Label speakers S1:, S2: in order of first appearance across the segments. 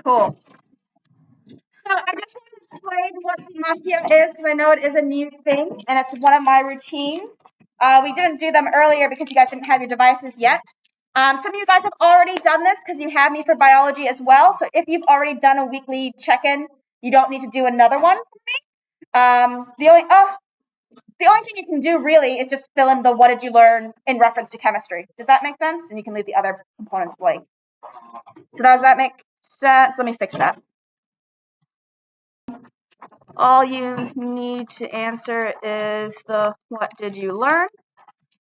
S1: Cool. So I just want to explain what the mafia is because I know it is a new thing and it's one of my routines. We didn't do them earlier because you guys didn't have your devices yet. Some of you guys have already done this because you have me for biology as well. So if you've already done a weekly check-in, you don't need to do another one for me. The only thing you can do really is just fill in the what did you learn in reference to chemistry. Does that make sense? And you can leave the other components blank. So does that make sense? Let me fix that. All you need to answer is the what did you learn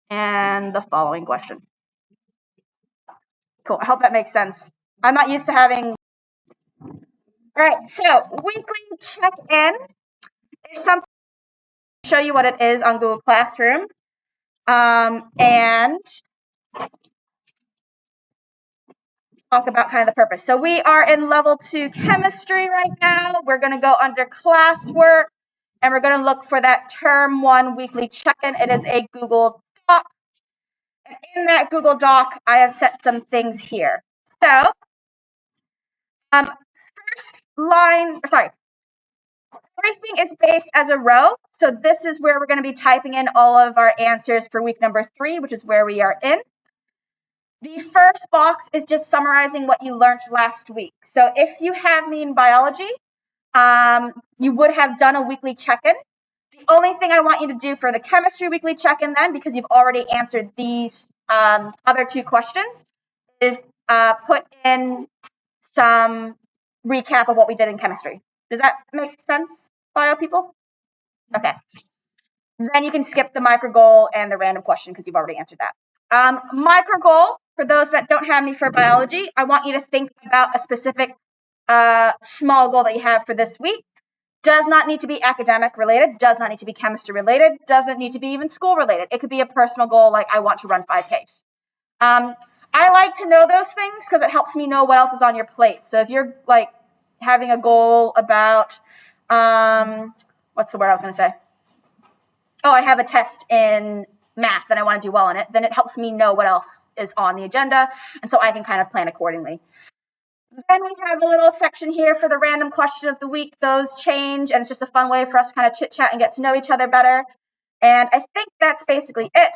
S1: and the following question. Cool. I hope that makes sense. I'm not used to having. All right. So weekly check-in is something to show you what it is on Google Classroom. And talk about kind of the purpose. So we are in level 2 chemistry right now. We're going to go under classwork and we're going to look for that term 1 weekly check-in. It is a Google Doc. And in that Google Doc, I have set some things here. So first line, everything is based as a row. So this is where we're going to be typing in all of our answers for week number 3, which is where we are in. The first box is just summarizing what you learned last week. So if you have me in biology, you would have done a weekly check-in. The only thing I want you to do for the chemistry weekly check-in then, because you've already answered these other 2 questions, is put in some recap of what we did in chemistry. Does that make sense, bio people? Okay. Then you can skip the micro goal and the random question because you've already answered that. Micro goal, for those that don't have me for biology, I want you to think about a specific small goal that you have for this week. Does not need to be academic related, does not need to be chemistry related, doesn't need to be even school related. It could be a personal goal like I want to run 5Ks. I like to know those things because it helps me know what else is on your plate. So if you're like having a goal about, what's the word I was going to say? Oh, I have a test in math and I want to do well in it, then it helps me know what else is on the agenda. And so I can kind of plan accordingly. Then we have a little section here for the random question of the week. Those change, and it's just a fun way for us to kind of chit-chat and get to know each other better. And I think that's basically it.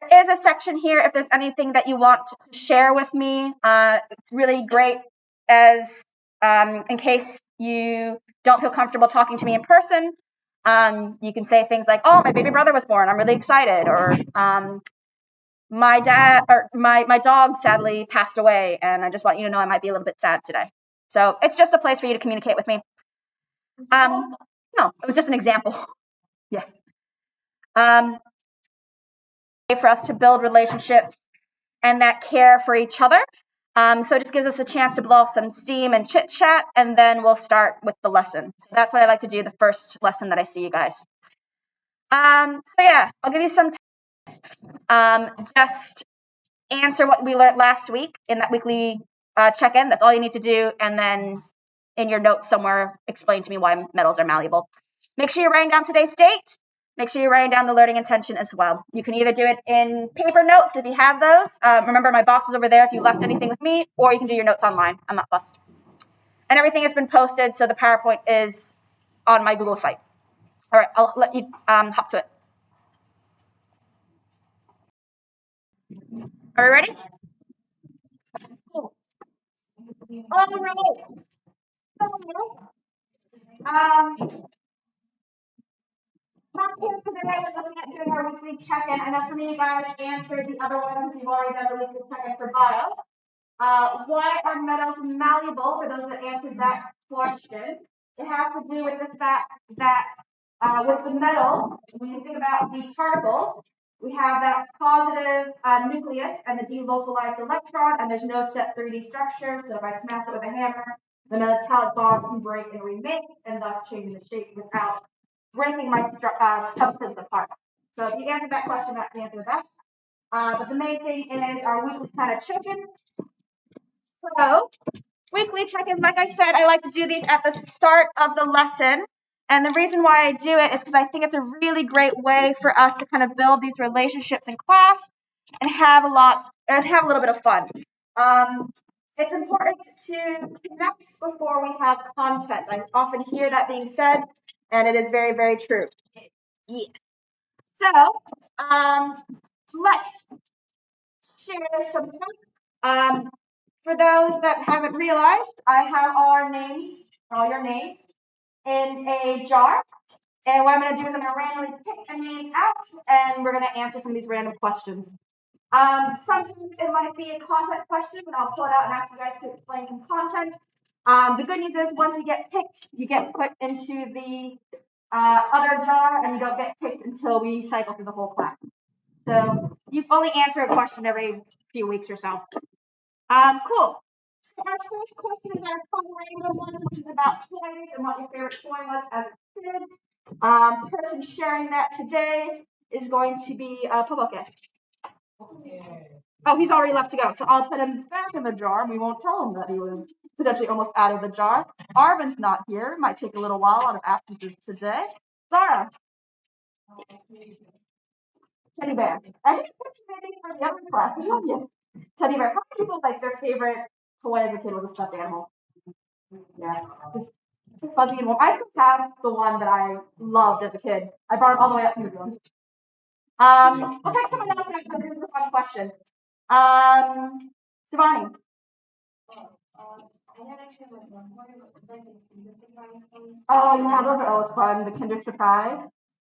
S1: There is a section here if there's anything that you want to share with me. It's really great as in case you don't feel comfortable talking to me in person. You can say things like, oh, my baby brother was born. I'm really excited. Or my dad or my dog sadly passed away and I just want you to know I might be a little bit sad today. So it's just a place for you to communicate with me. No, it was just an example. Yeah. For us to build relationships and that care for each other. So it just gives us a chance to blow off some steam and chit chat, and then we'll start with the lesson. That's what I like to do the first lesson that I see you guys. So yeah, I'll give you some tips. Just answer what we learned last week in that weekly check-in. That's all you need to do. And then in your notes somewhere, explain to me why metals are malleable. Make sure you're writing down today's date. Make sure you're writing down the learning intention as well. You can either do it in paper notes if you have those. Remember, my box is over there if you left anything with me, or you can do your notes online. I'm not fussed. And everything has been posted, so the PowerPoint is on my Google site. All right, I'll let you hop to it. Are we ready? Cool. All right. Not here today. We're looking at doing our weekly check-in. I know some of you guys answered the other ones. You've already done the weekly check-in for bio. Why are metals malleable? For those that answered that question, it has to do with the fact that with the metal, when you think about the particle, we have that positive nucleus and the delocalized electron, and there's no set 3D structure. So if I smash it with a hammer, the metallic bonds can break and remake, and thus changing the shape without breaking my substance apart. So if you answered that question, that's the answer to that. But the main thing is our weekly kind of check-in. So weekly check-ins, like I said, I like to do these at the start of the lesson. And the reason why I do it is because I think it's a really great way for us to kind of build these relationships in class and have a little bit of fun. it's important to connect before we have content. I often hear that being said, and it is very, very true. Yeah. So let's share some stuff. For those that haven't realized, I have all your names, in a jar. And what I'm going to do is I'm going to randomly pick a name out, and we're going to answer some of these random questions. Sometimes it might be a content question, and I'll pull it out and ask you guys to explain some content. The good news is once you get picked, you get put into the other jar, and you don't get picked until we cycle through the whole class. So you only answer a question every few weeks or so. Cool. So our first question is our fun random one, which is about toys and what your favorite toy was as a kid. Person sharing that today is going to be Poboke. Oh, he's already left to go. So I'll put him back in the jar, and we won't tell him that he was potentially almost out of the jar. Arvin's not here. Might take a little while out of absences today. Zara. Teddy bear. I didn't put you maybe for the other class. Teddy bear. How many people like their favorite toy as a kid was a stuffed animal? Yeah, just fuzzy and warm. I still have the one that I loved as a kid. I brought it all the way up to New Zealand. We'll take someone else next, but here's the fun question. Devani. Oh, yeah, those are always fun. The Kinder Surprise.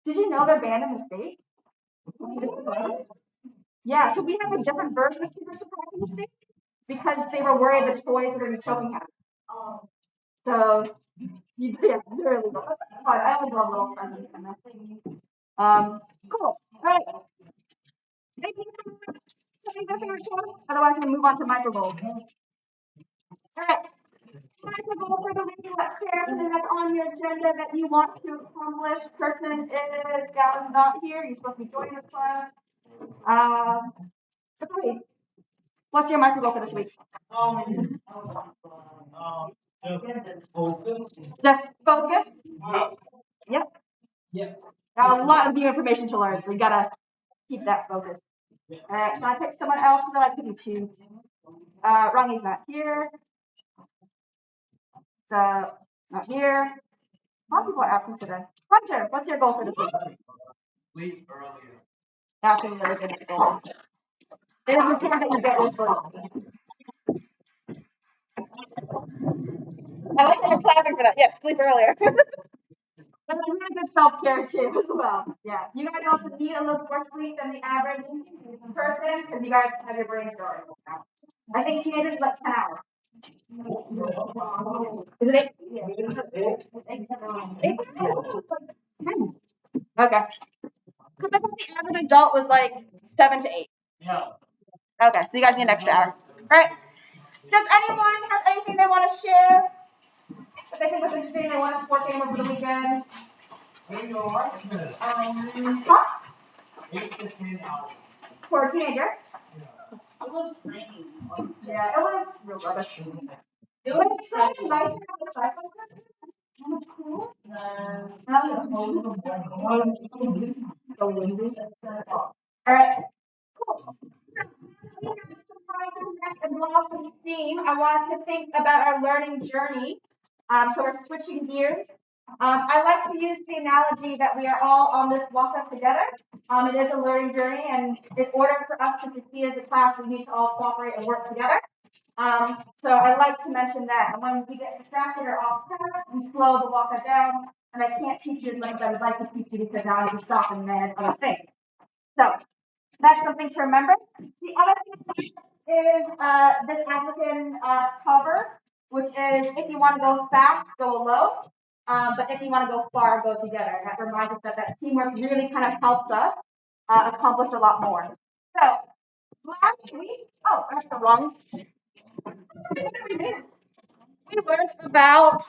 S1: Did you know they're banned in the States? Yeah, so we have a different version of Kinder Surprise in the States because they were worried the toys were going to be choking them. So, yeah, they're illegal. That's fun. I always love little friendly kind of. Cool. All right. Otherwise, we move on to microvolts. All right. Microvolts for the week. Let's share something that's on your agenda that you want to accomplish. Person is Gavin's not here. You're supposed to be joining this class. Okay. What's your microvolt for this week? Just focus. Yep. Got a lot of new information to learn, so you gotta keep that focus. All right, so I pick someone else that I can choose. Rangi's not here. So not here. A lot of people are absent today. Hunter, what's your goal for this week? Sleep earlier. That's a really good goal. It is important that you get your sleep. I like that you're clapping for that. Yes, sleep earlier. That's really good self-care too as well. Yeah. You guys also need a little more sleep than the average person because you guys have your brains going. I think teenagers like 10 hours. Is it 8? Yeah. It's 8. 10. Okay. Because I thought the average adult was like 7 to 8. Yeah. Okay, so you guys need an extra hour. All right. Does anyone have anything they want to share? If they think was interesting, they want to support game over the weekend. Huh? 8 to 10 hours. For a teenager? Yeah. It was raining. Yeah, it was real rubbish. It was so nice to have a cycle. That was cool. All right. Cool. And block some steam, I want us to think about our learning journey. So we're switching gears. I like to use the analogy that we are all on this walk up together. It is a learning journey, and in order for us to succeed as a class, we need to all cooperate and work together. So I like to mention that. And when we get distracted or off track, we slow the walk up down, and I can't teach you as much as I would like to teach you because now I can stop and manage other things. So that's something to remember. The other thing is this African cover, which is if you want to go fast, go low. But if you want to go far, go together. And that reminds us that teamwork really kind of helps us accomplish a lot more. So last week, oh, I have the wrong. We learned about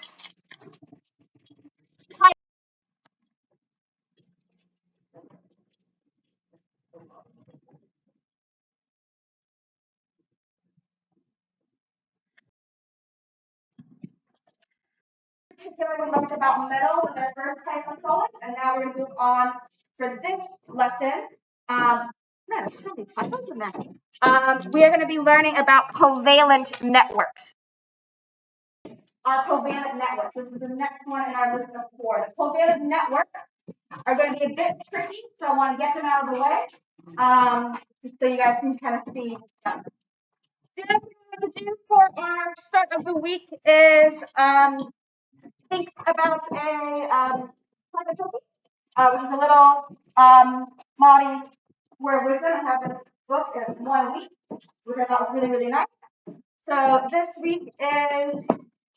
S1: we learned about metals and their first type of solid, and now we're going to move on for this lesson Man, there's so many typos in there. We are going to be learning about covalent networks. Our covalent networks. This is the next one in our list of 4. The covalent networks are going to be a bit tricky, so I want to get them out of the way, just so you guys can kind of see them. The other thing we have to do for our start of the week is think about a climate token, which is a little Maudie word wisdom. I have this book in 1 week, which I thought was really, really nice. So this week is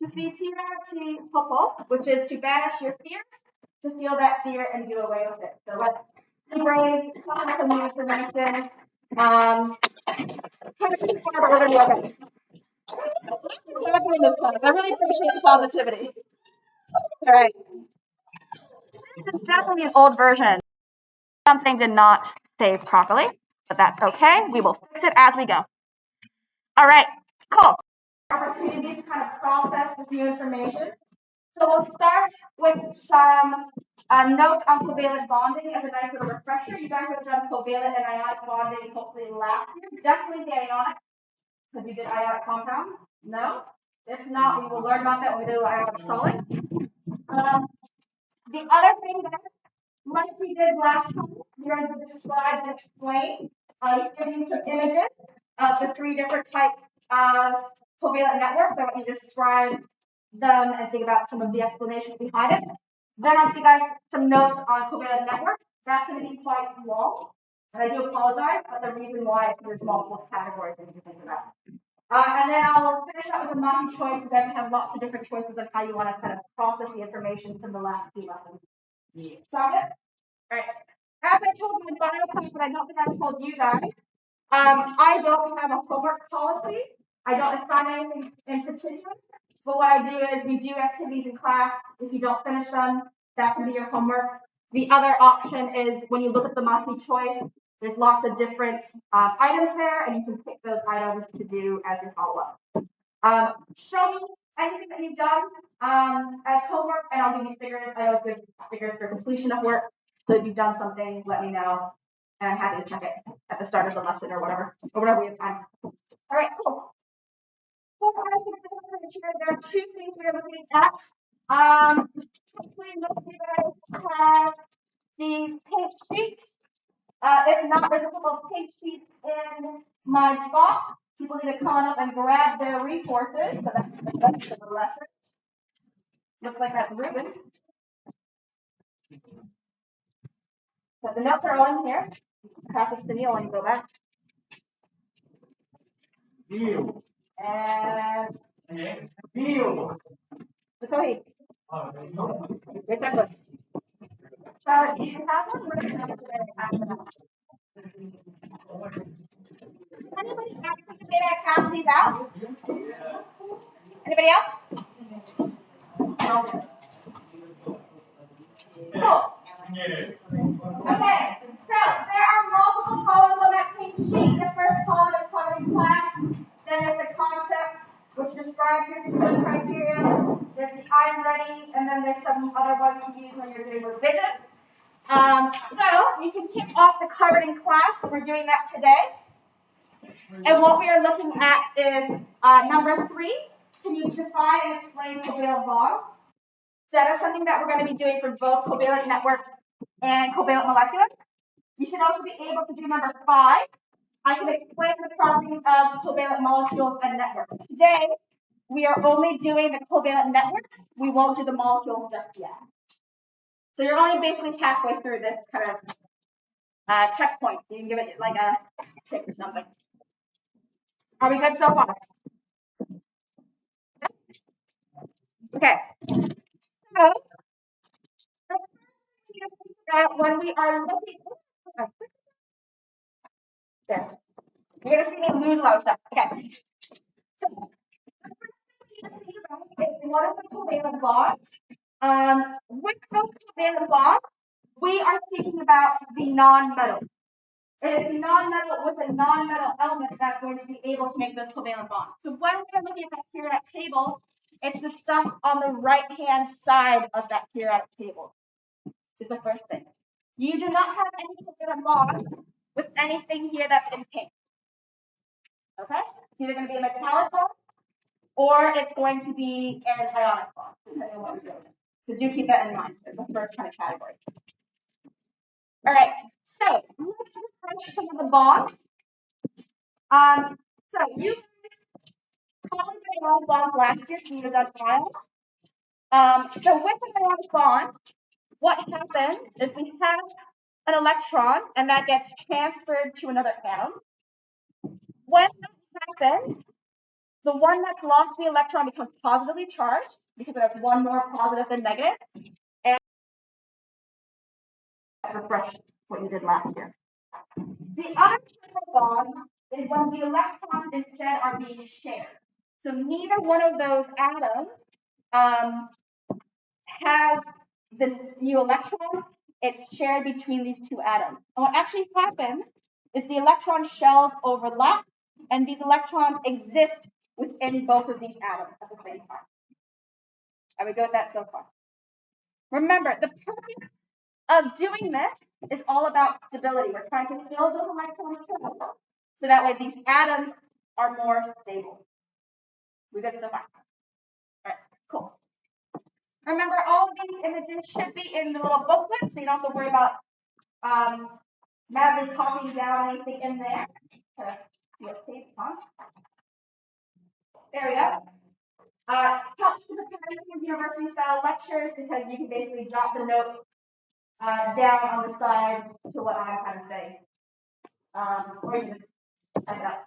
S1: to fitira ti popo, which is to banish your fears, to feel that fear and do away with it. So let's be brave, come with some new information. Kind of too far, but we're going to do okay. I really appreciate the positivity. All right. This is definitely an old version. Something did not save properly, but that's okay. We will fix it as we go. All right, cool. Opportunities to kind of process this new information. So we'll start with some notes on covalent bonding as a nice little refresher. You guys have done covalent and ionic bonding hopefully last year. Definitely the ionic, because you did ionic compounds. No? If not, we will learn about that when we do ionic solids. The other thing that, like we did last time, we're going to describe and explain, giving you some images of the 3 different types of covalent networks. I want you to describe them and think about some of the explanations behind it. Then I'll give you guys some notes on covalent networks. That's going to be quite long, and I do apologize, but the reason why is there's multiple categories that you can think about. And then I'll finish up with a multi choice. You guys have lots of different choices of how you want to kind of process the information from the last 2 lessons. Sound good? All right. As I told my bio class, but I don't think I told you guys, I don't have a homework policy. I don't assign anything in particular. But what I do is we do activities in class. If you don't finish them, that can be your homework. The other option is when you look at the multi choice, there's lots of different items there, and you can pick those items to do as you follow up. Show me anything that you've done as homework, and I'll give you stickers. I always give stickers for completion of work. So if you've done something, let me know, and I'm happy to check it at the start of the lesson or whatever we have time. All right, cool. For our success criteria, there are 2 things we are looking at. Hopefully most of you guys have these pink sheets. If not, there's a couple of pink sheets in my box. People need to come up and grab their resources. So that's the rest of the lesson. Looks like that's Ruben. So the notes are all in here. Pass this to Neil when you go back. Neil. And Neil. The Kohi. Your checklist. Do you have one? Anybody pass these out? Anybody else? No. Cool. Okay, so there are multiple columns on that pink sheet. The first column is covering class. Then there's the concept, which describes your success criteria. There's the I'm ready, and then there's some other ones to use when you're doing revision. So you can tick off the covered in class because we're doing that today. And what we are looking at is number 3. Can you define and explain covalent bonds? That is something that we're going to be doing for both covalent networks and covalent molecular. You should also be able to do number 5. I can explain the properties of covalent molecules and networks. Today, we are only doing the covalent networks. We won't do the molecules just yet. So you're only basically halfway through this kind of checkpoint. So you can give it like a tick or something. Are we good so far? Okay. So the first thing you think about when we are looking there. You're gonna see me lose a lot of stuff. Okay. So the first thing you think about is what is a covalent bond? With those covalent bonds, we are thinking about the non-metal. It is the non-metal with a non-metal element that's going to be able to make those covalent bonds. So when we're looking at that periodic table, it's the stuff on the right-hand side of that periodic table. Is the first thing. You do not have any covalent bonds with anything here that's in pink. Okay? It's either going to be a metallic bond or it's going to be an ionic bond, depending on what we're doing. So do keep that in mind for the first kind of category. All right, so let's refresh some of the bonds. So you probably did a lot of bonds last year, so you done trials. So with an ionic bond, what happens is we have an electron, and that gets transferred to another atom. When that happens, the one that's lost the electron becomes positively charged because it has one more positive than negative. And refresh what you did last year. The other type of bond is when the electrons instead are being shared. So neither one of those atoms has the new electron. It's shared between these two atoms. And what actually happens is the electron shells overlap, and these electrons exist within both of these atoms at the same time. Are we good with that so far? Remember, the purpose of doing this is all about stability. We're trying to fill those electron shells so that way these atoms are more stable. We good so far? All right, cool. Remember, all of these images should be in the little booklet, so you don't have to worry about madly copying down anything in there. There we go. Helps to prepare for university style lectures because you can basically drop the note down on the side to what I'm kind of saying. Or you can just type it up.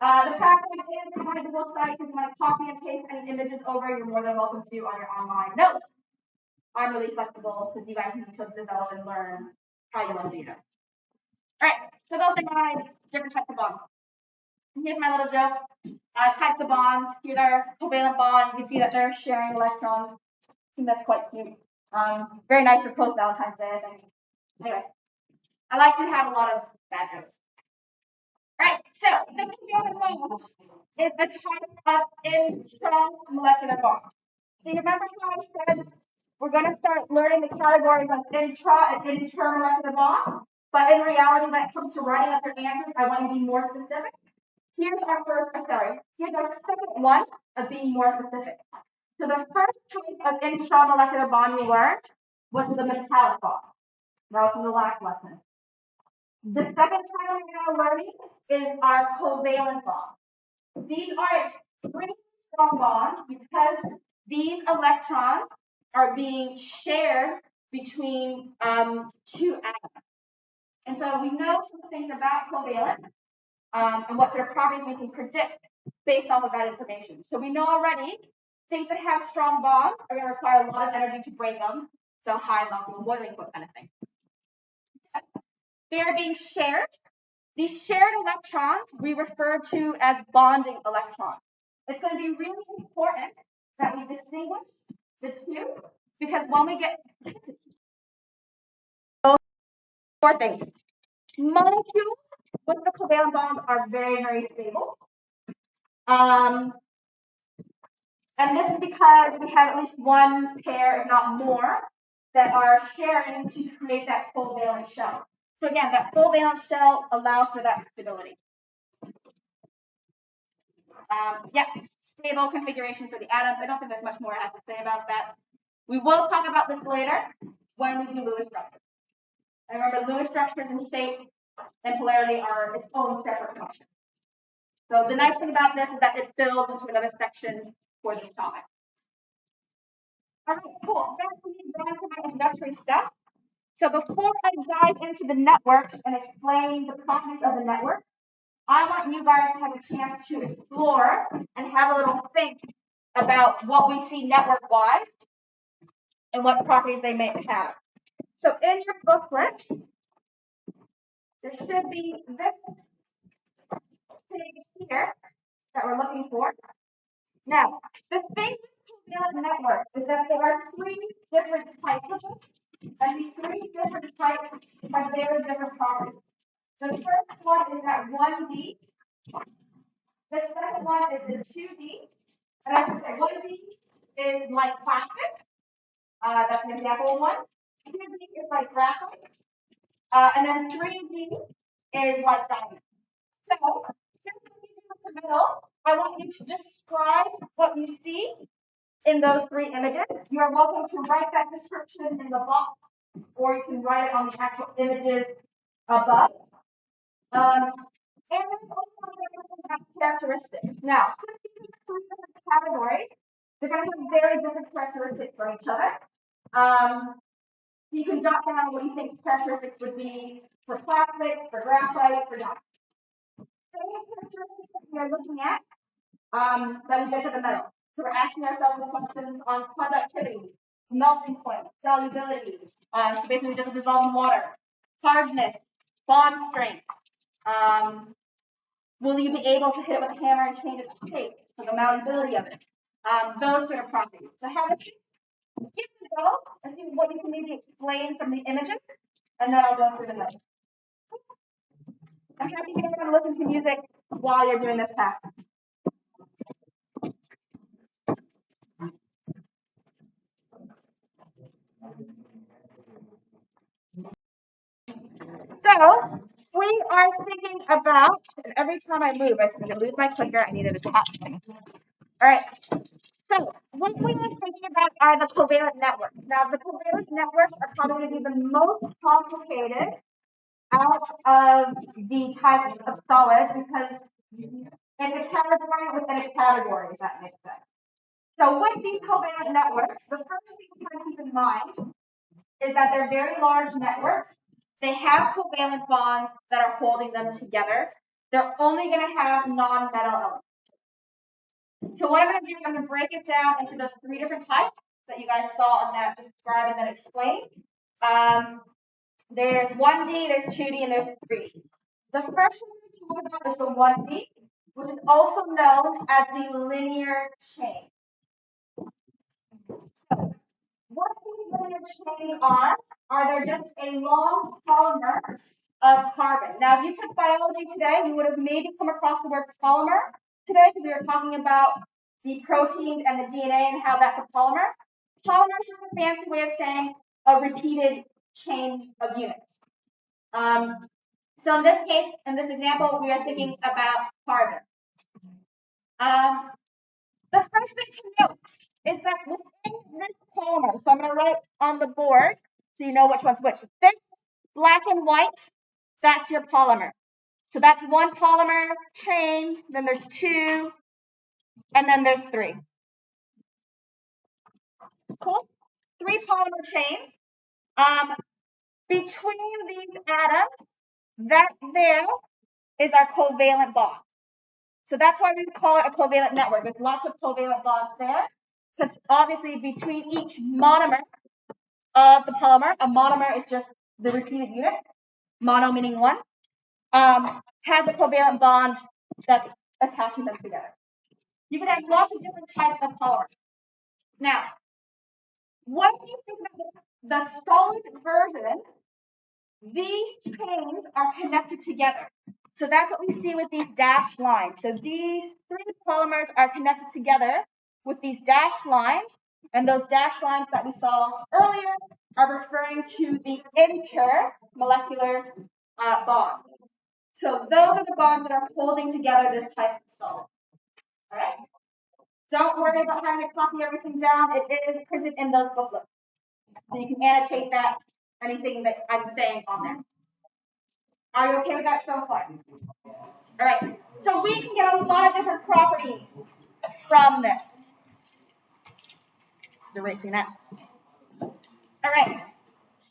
S1: The PowerPoint is on my Google site. If you want to copy and paste any images over, you're more than welcome to on your online notes. I'm really flexible because you guys need to develop and learn how you want to do that. All right, so those are my different types of bonds. Here's my little joke. Types of bonds. Here's our covalent bond. You can see that they're sharing electrons. I think that's quite cute. Very nice for post-Valentine's Day, I think. Anyway, I like to have a lot of bad jokes. All right, so the covalent bond is a type of intramolecular bond. So you remember how I said we're going to start learning the categories of intra and intermolecular bond? But in reality, when it comes to writing up your answers, I want you to be more specific. Here's our second one of being more specific. So the first type of intramolecular bond we learned was the metallic bond. That was from the last lesson. The second type we're now learning is our covalent bond. These are extremely strong bonds because these electrons are being shared between two atoms. And so we know some things about covalent and what sort of properties we can predict based off of that information. So we know already things that have strong bonds are going to require a lot of energy to break them. So high molecular boiling point kind of thing. They are being shared. These shared electrons we refer to as bonding electrons. It's going to be really important that we distinguish the two because when we get four things. Molecules with the covalent bond are very, very stable. And this is because we have at least one pair, if not more, that are sharing to create that covalent shell. So again, that covalent shell allows for that stability. Stable configuration for the atoms. I don't think there's much more I have to say about that. We will talk about this later when we do Lewis structures. And remember, Lewis structures and shape and polarity are its own separate function. So the nice thing about this is that it builds into another section for this topic. All right, cool. That's me down to my introductory stuff. So before I dive into the networks and explain the properties of the network, I want you guys to have a chance to explore and have a little think about what we see network-wise and what properties they may have. So in your booklet, there should be this page here that we're looking for. Now, the thing with covalent network is that there are three different types of them, and these three different types have very different properties. The first one is that 1D. The second one is the 2D. And I said 1D is like plastic. That's an example one. 2D is like graphite. And then 3D is like diamond. So just like you do with the metals, I want you to describe what you see in those three images. You are welcome to write that description in the box, or you can write it on the actual images above. And then also different characteristics. Now, since these are three different categories, they're going to have very different characteristics for each other. So you can jot down what you think characteristics would be for plastics, for graphite, for diamond. Same characteristics that we are looking at that we get for the metal. So we're asking ourselves the questions on conductivity, melting point, solubility, so basically does it dissolve in water, hardness, bond strength. Will you be able to hit it with a hammer and change its shape? So the malleability of it. Those sort of properties. So have a give it a go and see what you can maybe explain from the images, and then I'll go through the notes. I'm happy you guys are going to listen to music while you're doing this task. So we are thinking about, and every time I move, I'm going to lose my clicker. I need it attaching. All right. So what we are thinking about are the covalent networks. Now, the covalent networks are probably going to be the most complicated out of the types of solids because it's a category within a category, if that makes sense. So with these covalent networks, the first thing you want to keep in mind is that they're very large networks. They have covalent bonds that are holding them together. They're only going to have non-metal elements. So what I'm going to do is I'm going to break it down into those three different types that you guys saw on that describe and then explain. There's 1D, there's 2D, and there's 3D. The first one we're going to talk about is the 1D, which is also known as the linear chain. So what these linear chains are there just a long polymer of carbon. Now, if you took biology today, you would have maybe come across the word polymer today because we were talking about the proteins and the DNA and how that's a polymer. Polymer is just a fancy way of saying a repeated chain of units. So in this case, in this example, we are thinking about carbon. The first thing to note is that within this polymer, so I'm going to write on the board so you know which one's which. This black and white, that's your polymer. So that's one polymer chain, then there's two, and then there's three. Cool? Three polymer chains. Between these atoms, that there is our covalent bond. So that's why we call it a covalent network. There's lots of covalent bonds there, because obviously between each monomer of the polymer, a monomer is just the repeated unit, mono meaning one, has a covalent bond that's attaching them together. You can have lots of different types of polymers. Now, when you think about the solid version, these chains are connected together. So that's what we see with these dashed lines. So these three polymers are connected together with these dashed lines, and those dashed lines that we saw earlier are referring to the intermolecular bonds. So those are the bonds that are holding together this type of solid. All right? Don't worry about having to copy everything down. It is printed in those booklets. So you can annotate that, anything that I'm saying on there. Are you okay with that so far? All right. So we can get a lot of different properties from this. Just erasing that. All right.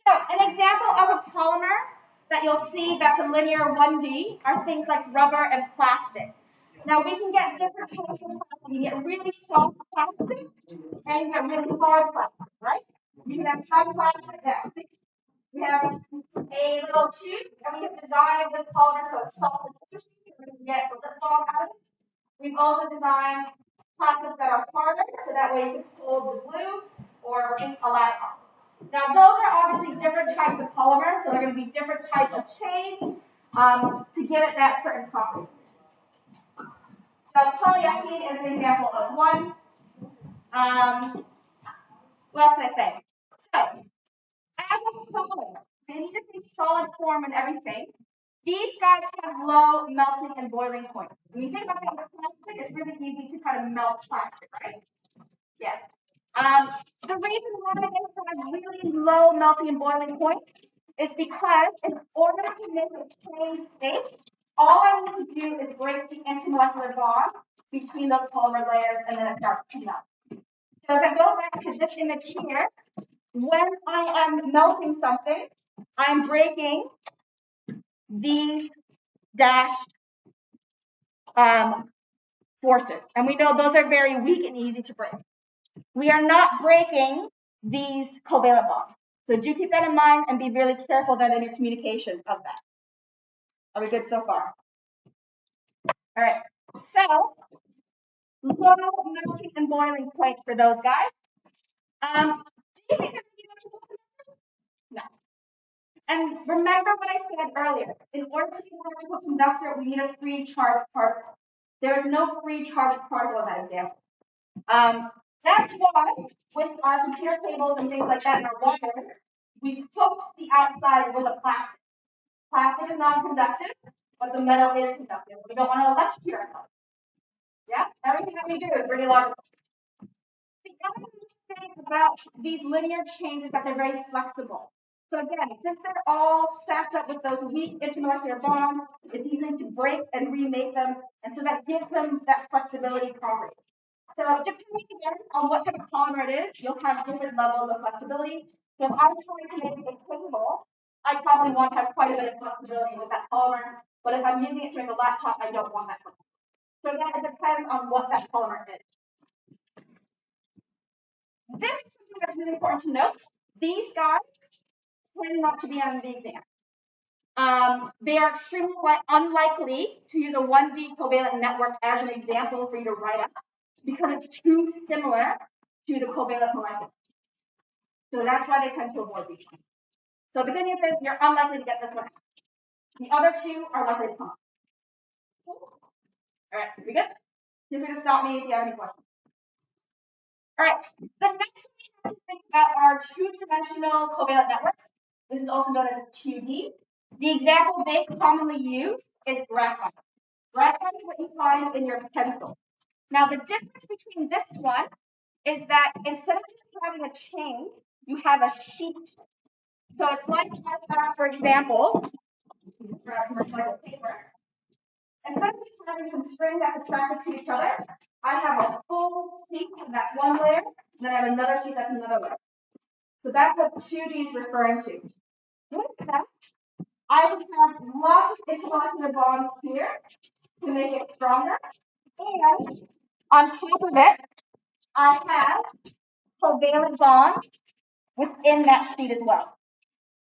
S1: So an example of a polymer that you'll see that's a linear 1D are things like rubber and plastic. Now we can get different types of plastic. You get really soft plastic and you get really hard plastic, right? You can have some plastic now. We have a little tube, and we have designed this polymer so it's soft and squishy, so we can get the lip balm out of it. We've also designed plastics that are harder, so that way you can hold the glue or ink a laptop. Now, those are obviously different types of polymers, so they're going to be different types of chains to give it that certain property. So polyethylene is an example of one. What else can I say? So, as a solid, they need to be solid form and everything. These guys have low melting and boiling points. When you think about that with plastic, it's really easy to kind of melt plastic, right? Yeah. The reason why they have really low melting and boiling points is because in order to make a plain state, all I need to do is break the intermolecular bond between those polymer layers, and then it starts to melt. So if I go back to this image here, when I am melting something, I'm breaking these dashed forces. And we know those are very weak and easy to break. We are not breaking these covalent bonds. So do keep that in mind and be really careful then in your communications of that. Are we good so far? All right. So low melting and boiling points for those guys. Do you think that's electrical conductors? No. And remember what I said earlier. In order to be an electrical conductor, we need a free charge particle. There is no free charge particle in that example. That's why with our computer cables and things like that in our wires, we coat the outside with a plastic. Plastic is non-conductive, but the metal is conductive. We don't want to electrocute ourselves. Yeah, everything that we do is really logical. The other thing about these linear chains is that they're very flexible. So again, since they're all stacked up with those weak intermolecular bonds, it's easy to break and remake them, and so that gives them that flexibility property. So depending again on what type of polymer it is, you'll have different levels of flexibility. So if I'm trying to make a cable, I probably want to have quite a bit of flexibility with that polymer, but if I'm using it to make a laptop, I don't want that flexibility. So again, it depends on what that polymer is. This is something that's really important to note. These guys tend not to be on the exam. They are extremely unlikely to use a 1D covalent network as an example for you to write up because it's too similar to the covalent molecule. So that's why they tend to avoid these ones. So the good news is you're unlikely to get this one. The other two are likely to come up. All right, we good? Feel free to stop me if you have any questions. All right, the next thing we have to think about are two-dimensional covalent networks. This is also known as 2D. The example they commonly use is graphite. Graphite is what you find in your pencil. Now, the difference between this one is that instead of just having a chain, you have a sheet. So it's like, for example, just grab some recycled paper. Instead of just having some string that's attracted to each other, I have a full sheet that's one layer, and then I have another sheet that's another layer. So that's what 2D is referring to. With that, I would have lots of intermolecular bonds here to make it stronger. And on top of it, I have covalent bonds within that sheet as well.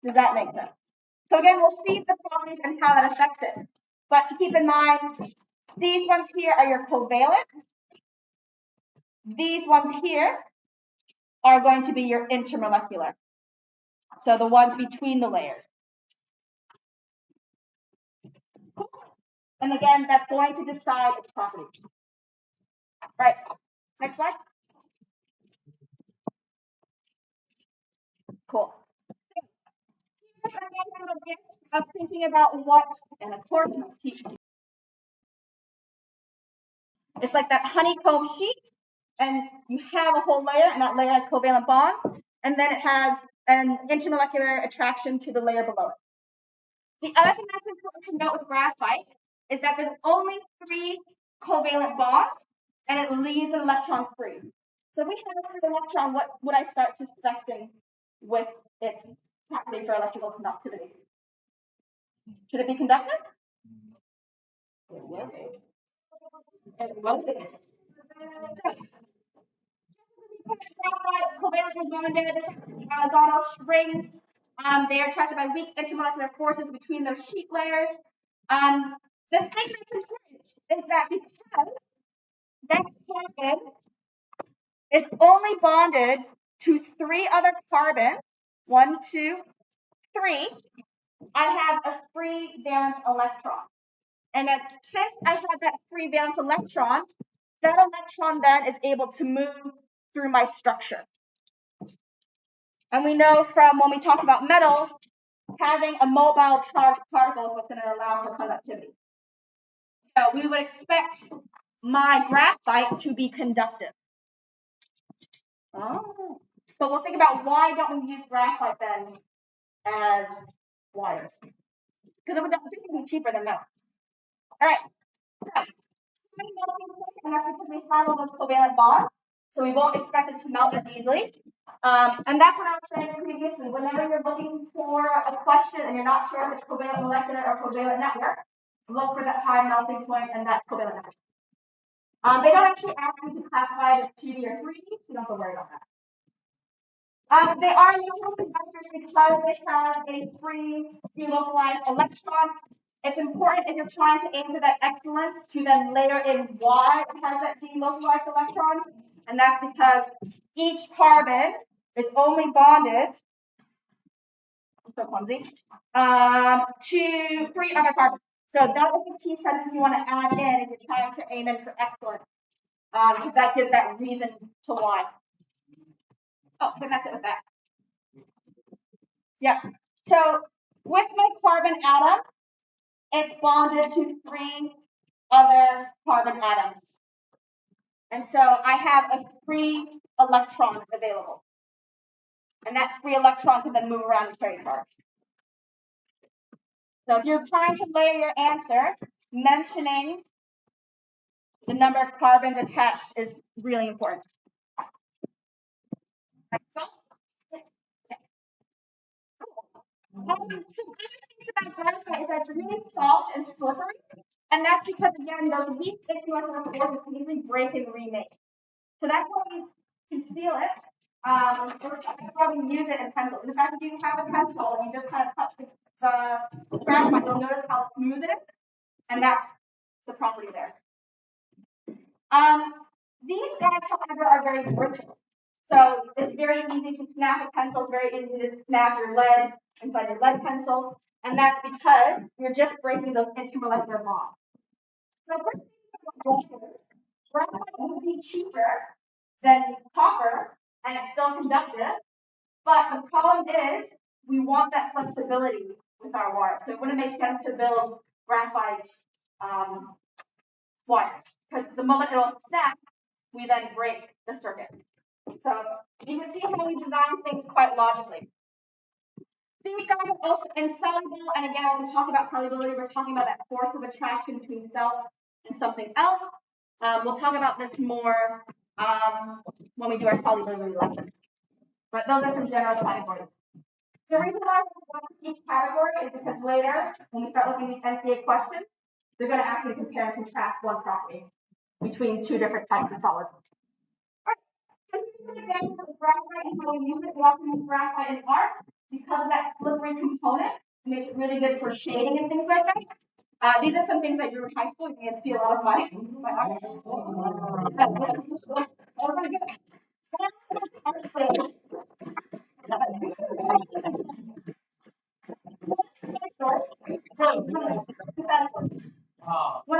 S1: Does that make sense? So again, we'll see the properties and how that affects it. But to keep in mind, these ones here are your covalent. These ones here are going to be your intermolecular. So the ones between the layers. And again, that's going to decide its properties. All right, next slide. Cool. Here's a nice little gift of thinking about what, and of course, I'm teaching. It's like that honeycomb sheet, and you have a whole layer, and that layer has covalent bond, and then it has an intermolecular attraction to the layer below it. The other thing that's important to note with graphite is that there's only 3 covalent bonds, and it leaves an electron free. So if we have a free electron, what would I start suspecting with its property for electrical conductivity? Should it be conductive? It will be. It will be. Graphite, covalently bonded, gonal strings. They are attracted by weak intermolecular forces between those sheet layers. The thing that's important is that because that carbon is only bonded to 3 other carbons, 1, 2, 3, I have a free valence electron. And since I have that free valence electron, that electron then is able to move through my structure. And we know from when we talked about metals having a mobile charged particle is what's going to allow for conductivity. So we would expect my graphite to be conductive. Oh. But we'll think about why don't we use graphite then as wires? Because it would definitely be cheaper than metal. All right. So, and that's because we have all those covalent bonds, so we won't expect it to melt as easily. And that's what I was saying previously. Whenever you're looking for a question and you're not sure if it's covalent molecular or covalent network, look for that high melting point, and that's covalent network. They don't actually ask you to classify it as 2D or 3D, so you don't have to worry about that. They are neutral conductors because they have a free delocalized electron. It's important if you're trying to aim for that excellence to then layer in why it has that delocalized electron. And that's because each carbon is only bonded, I'm so clumsy, to 3 other carbons. So that is the key sentence you want to add in if you're trying to aim in for excellence. Because that gives that reason to why. Oh, then that's it with that. Yeah. So with my carbon atom, it's bonded to 3 other carbon atoms. And so I have a free electron available. And that free electron can then move around and carry charge. So if you're trying to layer your answer, mentioning the number of carbons attached is really important. So the other thing about graphite is that it's really soft and slippery. And that's because, again, those weak molecular forces can easily break and remake. So that's why we can feel it. That's why we use it in pencils. In fact, if you have a pencil and you just kind of touch the graphite, you'll notice how smooth it is. And that's the property there. These guys, however, are very brittle. So it's very easy to snap a pencil. It's very easy to snap your lead inside your lead pencil. And that's because you're just breaking those intermolecular bonds. So graphite would be cheaper than copper, and it's still conductive. But the problem is we want that flexibility with our wire. So it wouldn't make sense to build graphite wires, because the moment it'll snap, we then break the circuit. So you can see how we design things quite logically. These guys are also insoluble, and again, when we talk about solubility, we're talking about that force of attraction between self and something else. We'll talk about this more when we do our solubility lesson. But those are some general categories. The reason why we want each category is because later, when we start looking at these NCA questions, they're going to ask you to compare and contrast one property between 2 different types of solids. All right. So here's some examples of graphite and how we use it. We often use graphite in art because of that slippery component. It makes it really good for shading and things like that. These are some things I drew in high school. You can see a lot of my art. When I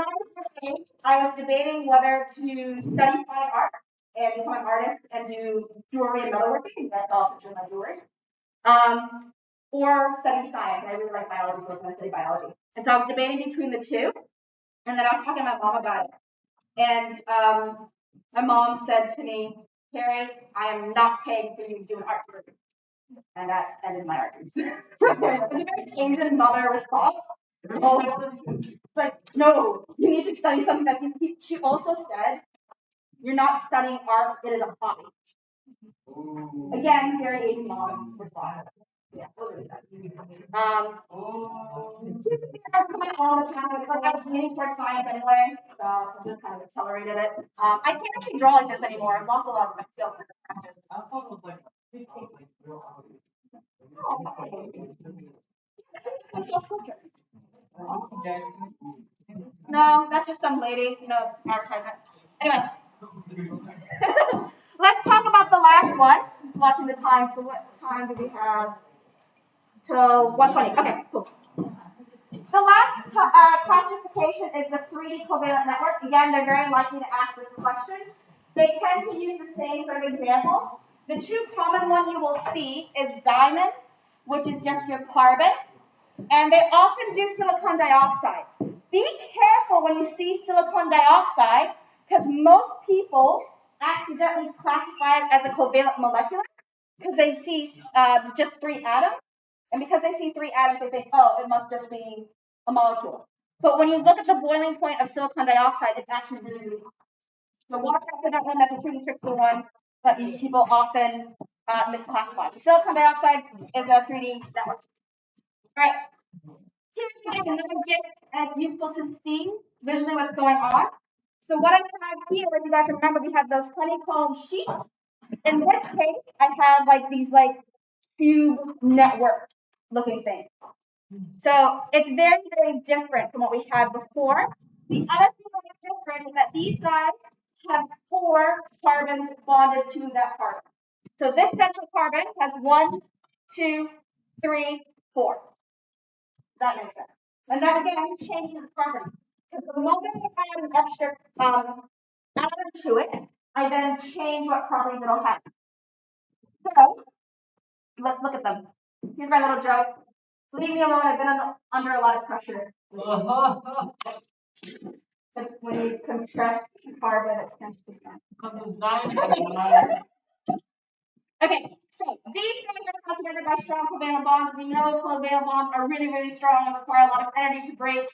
S1: was your age, I was debating whether to study fine art and become an artist and do jewelry and metalworking. That's all picture of my jewelry. Or study science. I really like biology, so I was going to study biology. And so I was debating between the 2. And then I was talking to my mom about it. And my mom said to me, Carrie, I am not paying for you to do an art degree. And that ended my art degree. It was a very candid mother response. It's like, no, you need to study something that's easy. She also said, you're not studying art, it is a hobby. Again, very Asian mom response. Yeah, totally. I was leaning towards science anyway, so I just kind of accelerated it. I can't actually draw like this anymore. I've lost a lot of my skill for practice. No, that's just some lady, advertisement. Anyway, let's talk about the last one. I'm just watching the time. So what time do we have? Till 1:20. Okay, cool. The last classification is the 3D covalent network. Again, they're very likely to ask this question. They tend to use the same sort of examples. The 2 common ones you will see is diamond which is just your carbon. And they often do silicon dioxide. Be careful when you see silicon dioxide, because most people accidentally classify it as a covalent molecular because they see just 3 atoms. And because they see 3 atoms, they think, oh, it must just be a molecule. But when you look at the boiling point of silicon dioxide, it's actually really, really hot. So watch out for that one. That's a pretty tricky one that people often misclassify. So silicon dioxide is a 3D network. All right. Here's again another GIF, and it's useful to see visually what's going on. So what I have here, if you guys remember, we have those honeycomb sheets. In this case, I have like these cube network looking things. So it's very, very different from what we had before. The other thing that's different is that these guys have 4 carbons bonded to that carbon. So this central carbon has 1, 2, 3, 4. That makes sense. And that again changes the property. Because the moment I add an extra atom to it, I then change what properties it'll have. So let's look at them. Here's my little joke. Leave me alone. I've been under a lot of pressure. Because when you compress carbon, it tends to Okay, so these guys are held together by strong covalent bonds. We know covalent bonds are really, really strong and require a lot of energy to break,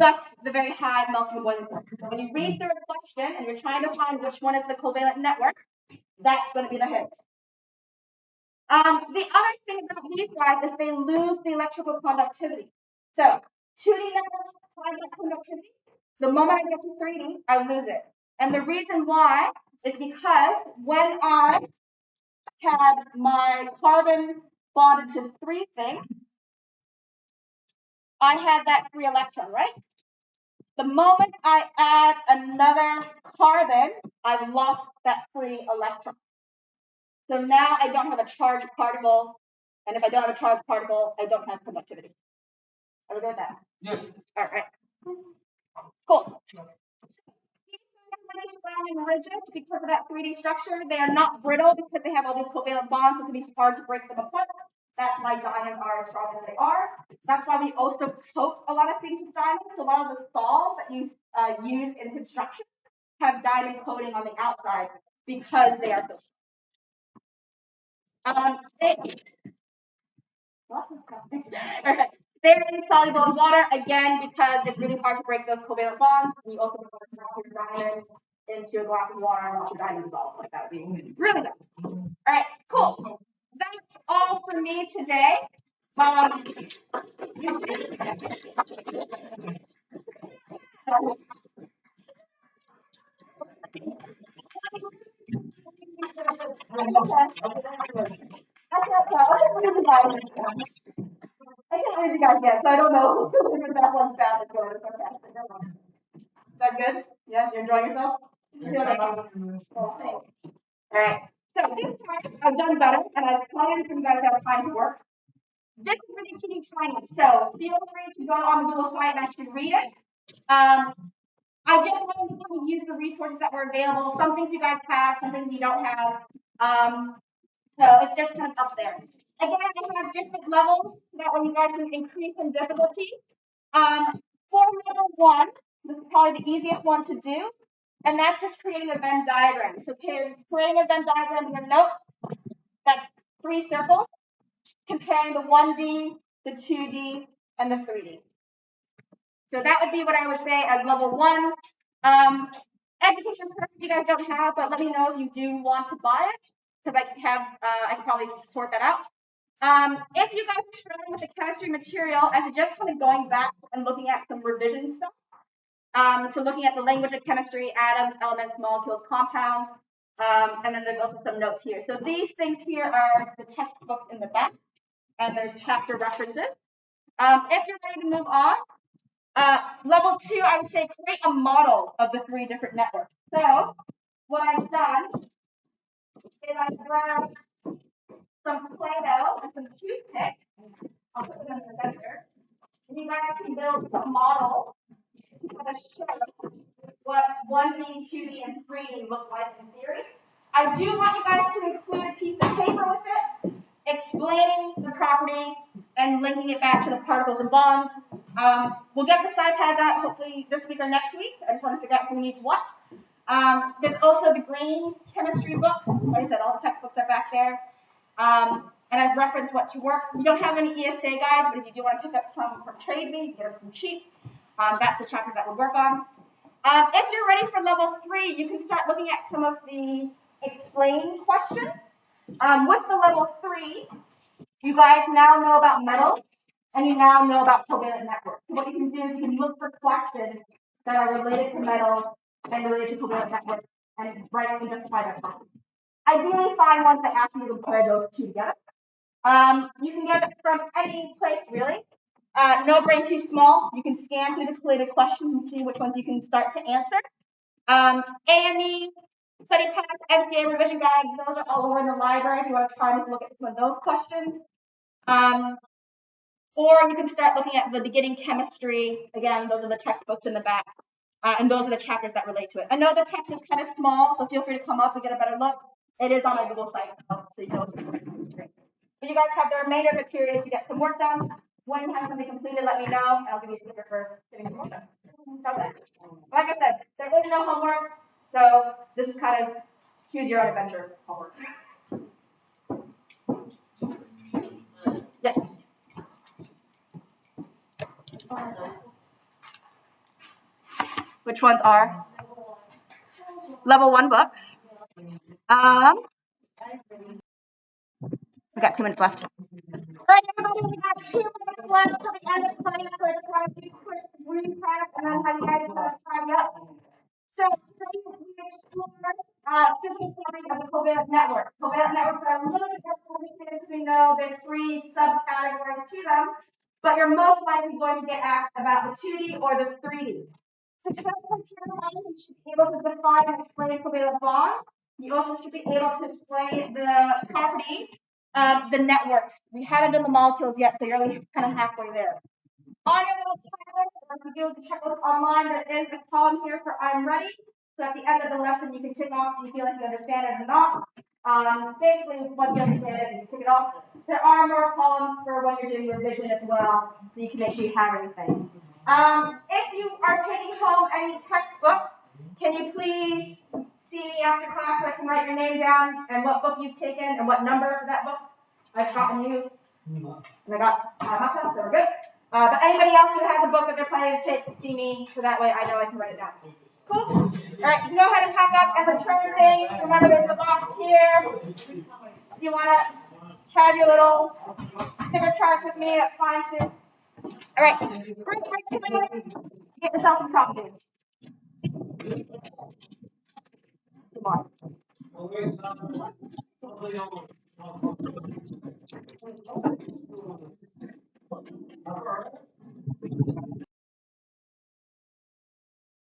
S1: thus the very high melting and boiling point. So when you read through a question and you're trying to find which one is the covalent network, that's going to be the hint. The other thing about these guys is they lose the electrical conductivity. So 2D networks have that conductivity. The moment I get to 3D, I lose it. And the reason why is because when I had my carbon bonded to 3 things, I had that free electron, right? The moment I add another carbon, I've lost that free electron. So now I don't have a charged particle, and if I don't have a charged particle, I don't have conductivity. Are we good with that? Yes. All right. Cool. These guys are really strong and rigid because of that 3D structure. They are not brittle because they have all these covalent bonds, so it's going to be hard to break them apart. That's why diamonds are as strong as they are. That's why we also coat a lot of things with diamonds. A lot of the saws that you use in construction have diamond coating on the outside because they are so strong. They're insoluble in water, again, because it's really hard to break those covalent bonds. And you also want to drop your diamond into a glass of water and watch your diamond dissolve. Like that would be really good. All right, cool. That's all for me today. I can't read you guys yet, so I don't know if that one's bad or good. Is that good? Yeah, you enjoying yourself? Cool, thanks. All right. So this time I've done better, and I've planned for you guys to have time to work. This is really teeny tiny, so feel free to go on the Google site and actually read it. I just wanted to use the resources that were available. Some things you guys have, some things you don't have. So it's just kind of up there. Again, I have different levels so that way you guys can increase in difficulty. For level 1, this is probably the easiest one to do, and that's just creating a Venn diagram. So creating a Venn diagram in your notes, that's 3 circles, comparing the 1D, the 2D, and the 3D. So that would be what I would say as level 1. Education purpose you guys don't have, but let me know if you do want to buy it, because I can probably sort that out. If you guys are struggling with the chemistry material, as just kind of going back and looking at some revision stuff, so looking at the language of chemistry, atoms, elements, molecules, compounds, and then there's also some notes here. So these things here are the textbooks in the back, and there's chapter references. If you're ready to move on, level 2, I would say create a model of the 3 different networks. So what I've done is I've grabbed some Play-Doh and some toothpicks. I'll put them in the center. And you guys can build some model to kind of show what 1D, 2D, and 3D look like in theory. I do want you guys to include a piece of paper with it explaining the property and linking it back to the particles and bonds. We'll get the side pads out hopefully this week or next week. I just want to figure out who needs what. There's also the green chemistry book. Like I said, all the textbooks are back there. And I've referenced what to work. We don't have any ESA guides, but if you do want to pick up some from Trade Me, get them from cheap. That's the chapter that we'll work on. If you're ready for level 3, you can start looking at some of the explain questions. With the level 3, you guys now know about metals, and you now know about covalent networks. So what you can do is you can look for questions that are related to metals and related to covalent networks and write and justify their properties. Ideally, find ones that ask you to compare those two together. You can get it from any place, really. No brain too small. You can scan through the collated questions and see which ones you can start to answer. AME, study pass, NCA revision guide, those are all over in the library if you want to try to look at some of those questions. Or you can start looking at the beginning chemistry. Again, those are the textbooks in the back. And those are the chapters that relate to it. I know the text is kind of small, so feel free to come up and get a better look. It is on my Google site, so you know it's on the screen. But you guys have the remainder of the period to get some work done. When you have something completed, let me know, and I'll give you a sticker for getting some work done. Like I said, there is no homework, so this is kind of choose your own adventure homework. Yes. Which ones are? Level 1 books. We got 2 minutes left. All right, everybody, we got 2 minutes left till the end of class, so I just want to do a quick recap and then have you guys tidy up. So today we explored physical properties of the covalent network. Covalent networks are a little bit more complicated because we know there's 3 subcategories to them, but you're most likely going to get asked about the 2D or the 3D. Success criteria, you should be able to define and explain covalent bonds. You also should be able to explain the properties of the networks. We haven't done the molecules yet, so you're only kind of halfway there. On your little checklist, or if you do the checklist online, there is a column here for I'm ready. So at the end of the lesson, you can tick off if you feel like you understand it or not. Basically, once you understand it, you can tick it off. There are more columns for when you're doing revision as well, so you can make sure you have everything. If you are taking home any textbooks, can you please see me after class so I can write your name down and what book you've taken and what number for that book? I've gotten you. And I got Mata, so we're good. But anybody else who has a book that they're planning to take, see me, so that way I know I can write it down. Cool? All right, you can go ahead and pack up and return things. Remember, there's a box here. If you want to have your little sticker charts with me, that's fine too. All right, great break today. Get yourself some coffee. Tomorrow.